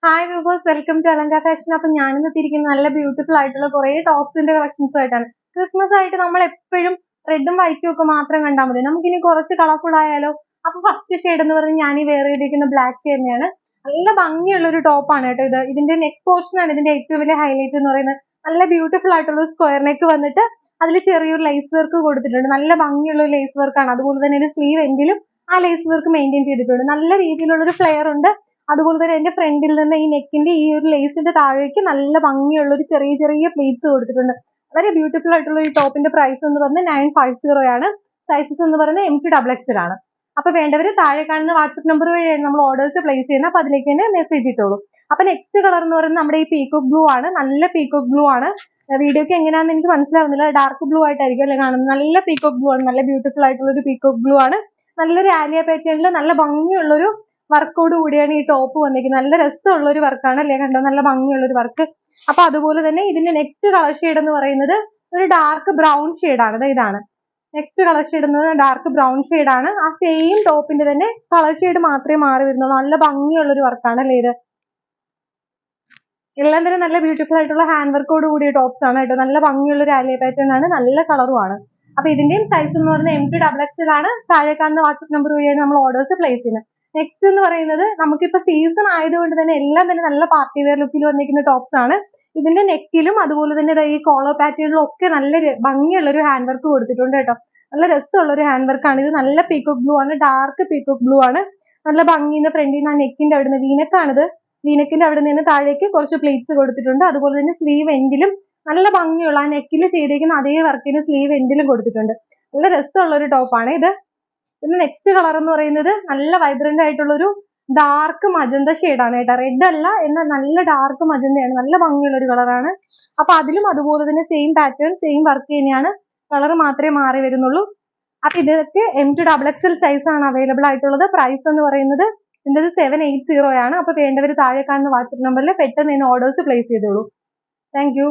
Hi viewers, welcome to Alanka fashion. അപ്പൊ ഞാനിന്ന് എത്തിയിരിക്കുന്ന നല്ല ബ്യൂട്ടിഫുൾ ആയിട്ടുള്ള കുറെ ടോപ്സിന്റെ കളക്ഷൻസ് ആയിട്ടാണ്. ക്രിസ്മസ് ആയിട്ട് നമ്മൾ എപ്പോഴും റെഡും വൈറ്റും ഒക്കെ മാത്രം കണ്ടാൽ മതി. നമുക്കിനി കുറച്ച് കളർഫുൾ ആയാലോ? അപ്പൊ ഫസ്റ്റ് ഷെയ്ഡ് എന്ന് പറഞ്ഞ് ഞാൻ ഈ വേറെ ചെയ്തിരിക്കുന്ന ബ്ലാക്ക് തന്നെയാണ്. നല്ല ഭംഗിയുള്ള ഒരു ടോപ്പാണ് കേട്ടോ ഇത്. ഇതിന്റെ നെക്ക് പോർഷൻ ആണ് ഇതിന്റെ ഏറ്റവും വലിയ ഹൈലൈറ്റ് എന്ന് പറയുന്നത്. നല്ല ബ്യൂട്ടിഫുൾ ആയിട്ടുള്ള സ്ക്വയർ നെക്ക് വന്നിട്ട് അതിൽ ചെറിയൊരു ലേസ് വർക്ക് കൊടുത്തിട്ടുണ്ട്. നല്ല ഭംഗിയുള്ള ഒരു ലേസ് വർക്കാണ്. അതുപോലെ തന്നെ ഒരു സ്ലീവ് എൻഡിലും ആ ലേസ് വർക്ക് മെയിൻറ്റെയിൻ ചെയ്തിട്ടുണ്ട്. നല്ല രീതിയിലുള്ള ഒരു ഫ്ലെയർ ഉണ്ട്. അതുപോലെ തന്നെ എന്റെ ഫ്രണ്ടിൽ നിന്ന് ഈ നെക്കിന്റെ ഈ ഒരു ലേസിന്റെ താഴേക്ക് നല്ല ഭംഗിയുള്ള ഒരു ചെറിയ ചെറിയ പ്ലീറ്റ്സ് കൊടുത്തിട്ടുണ്ട്. വളരെ ബ്യൂട്ടിഫുൾ ആയിട്ടുള്ള ഈ ടോപ്പിന്റെ പ്രൈസ് എന്ന് പറഞ്ഞാൽ 950 ആണ്. സൈസസ് എന്ന് പറയുന്നത് MT XXL ആണ്. അപ്പൊ വേണ്ടവര് താഴെ കാണുന്ന വാട്സ്ആപ്പ് നമ്പർ വഴിയാണ് നമ്മൾ ഓർഡേഴ്സ് പ്ലേസ് ചെയ്യുന്നത്. അപ്പൊ അതിലേക്ക് തന്നെ മെസ്സേജ് ഇട്ടോളൂ. അപ്പൊ നെക്സ്റ്റ് കളർ എന്ന് പറയുന്നത് നമ്മുടെ ഈ പീകോക്ക് ബ്ലൂ ആണ്. നല്ല പീകോക്ക് ബ്ലൂ ആണ്. വീഡിയോക്ക് എങ്ങനെയാണെന്ന് എനിക്ക് മനസ്സിലാവുന്നില്ല. ഡാർക്ക് ബ്ലൂ ആയിട്ടായിരിക്കും അല്ലെ കാണുന്നത്. നല്ല പീകോക്ക് ബ്ലൂ ആണ്. നല്ല ബ്യൂട്ടിഫുൾ ആയിട്ടുള്ള ഒരു പീകോക്ക് ബ്ലൂ ആണ്. നല്ലൊരു ആലിയ പാറ്റേണിൽ നല്ല ഭംഗിയുള്ളൊരു വർക്കോട് കൂടിയാണ് ഈ ടോപ്പ് വന്നിരിക്കുന്നത്. നല്ല രസമുള്ള ഒരു വർക്കാണ് അല്ലേ, കണ്ടോ? നല്ല ഭംഗിയുള്ള ഒരു വർക്ക്. അപ്പൊ അതുപോലെ തന്നെ ഇതിന്റെ നെക്സ്റ്റ് കളർ ഷെയ്ഡ് എന്ന് പറയുന്നത് ഒരു ഡാർക്ക് ബ്രൗൺ ഷെയ്ഡാണ്. ഇതാണ് നെക്സ്റ്റ് കളർ ഷെയ്ഡ് എന്നത് ഡാർക്ക് ബ്രൗൺ ഷെയ്ഡാണ്. ആ സെയിം ടോപ്പിന്റെ തന്നെ കളർ ഷെയ്ഡ് മാത്രമേ മാറി വരുന്നുള്ളൂ. നല്ല ഭംഗിയുള്ള ഒരു വർക്കാണ് അല്ലേ ഇത്. എല്ലാം തന്നെ നല്ല ബ്യൂട്ടിഫുൾ ആയിട്ടുള്ള ഹാൻഡ് വർക്കോട് കൂടിയ ടോപ്സ് ആണ് കേട്ടോ. നല്ല ഭംഗിയുള്ള ഒരു ആലിയ പാറ്റേൺ ആണ്. നല്ല കളറുമാണ്. അപ്പൊ ഇതിന്റെയും സൈസ് എന്ന് പറയുന്നത് MT XXL ആണ്. താഴെ കാണുന്ന വാട്സ്ആപ്പ് നമ്പർ വഴിയാണ് നമ്മൾ ഓർഡേഴ്സ് പ്ലേസ് ചെയ്യുന്നത്. നെക്സ്റ്റ് എന്ന് പറയുന്നത് നമുക്കിപ്പോ സീസൺ ആയതുകൊണ്ട് തന്നെ എല്ലാം തന്നെ നല്ല പാർട്ടി വെയർ ലുക്കിൽ വന്നിരിക്കുന്ന ടോപ്സ് ആണ്. ഇതിന്റെ നെക്കിലും അതുപോലെ തന്നെ ഈ കോളർ പാറ്റേണിലും ഒക്കെ നല്ല ഭംഗിയുള്ള ഒരു ഹാൻഡ് വർക്ക് കൊടുത്തിട്ടുണ്ട് കേട്ടോ. നല്ല രസമുള്ള ഒരു ഹാൻഡ് വർക്കാണ് ഇത്. നല്ല പീകോക്ക് ബ്ലൂ ആണ്. ഡാർക്ക് പീകോക്ക് ബ്ലൂ ആണ്. നല്ല ഭംഗിയുടെ ഫ്രണ്ടിൽ നിന്ന് ആ നെക്കിന്റെ അവിടെ നിന്ന് വീനക്കാണിത്. വീനക്കിന്റെ അവിടെ നിന്ന് താഴേക്ക് കുറച്ച് പ്ലേറ്റ്സ് കൊടുത്തിട്ടുണ്ട്. അതുപോലെ തന്നെ സ്ലീവ് എൻഡിലും നല്ല ഭംഗിയുള്ള ആ നെക്കിൽ ചെയ്തിരിക്കുന്ന അതേ വർക്കിന് സ്ലീവ് എൻഡിലും കൊടുത്തിട്ടുണ്ട്. നല്ല രസമുള്ള ഒരു ടോപ്പാണ് ഇത്. പിന്നെ നെക്സ്റ്റ് കളർ എന്ന് പറയുന്നത് നല്ല വൈബ്രന്റ് ആയിട്ടുള്ള ഒരു ഡാർക്ക് മജന്ത ഷെയ്ഡാണ് കേട്ടോ. റെഡ് അല്ല, എന്നാൽ നല്ല ഡാർക്ക് മജന്തയാണ്. നല്ല ഭംഗിയുള്ള ഒരു കളറാണ്. അപ്പൊ അതിലും അതുപോലെ തന്നെ സെയിം പാറ്റേൺ സെയിം വർക്ക് തന്നെയാണ്. കളർ മാത്രമേ മാറി വരുന്നുള്ളൂ. അപ്പൊ ഇതൊക്കെ MT XXL സൈസ് ആണ് അവൈലബിൾ ആയിട്ടുള്ളത്. പ്രൈസ് എന്ന് പറയുന്നത് ഇതിന്റെ 780 ആണ്. അപ്പൊ വേണ്ടവർ താഴെ കാണുന്ന വാട്സ്ആപ്പ് നമ്പറിൽ പെട്ടെന്ന് തന്നെ ഓർഡേഴ്സ് പ്ലേസ് ചെയ്തോളൂ. Thank you.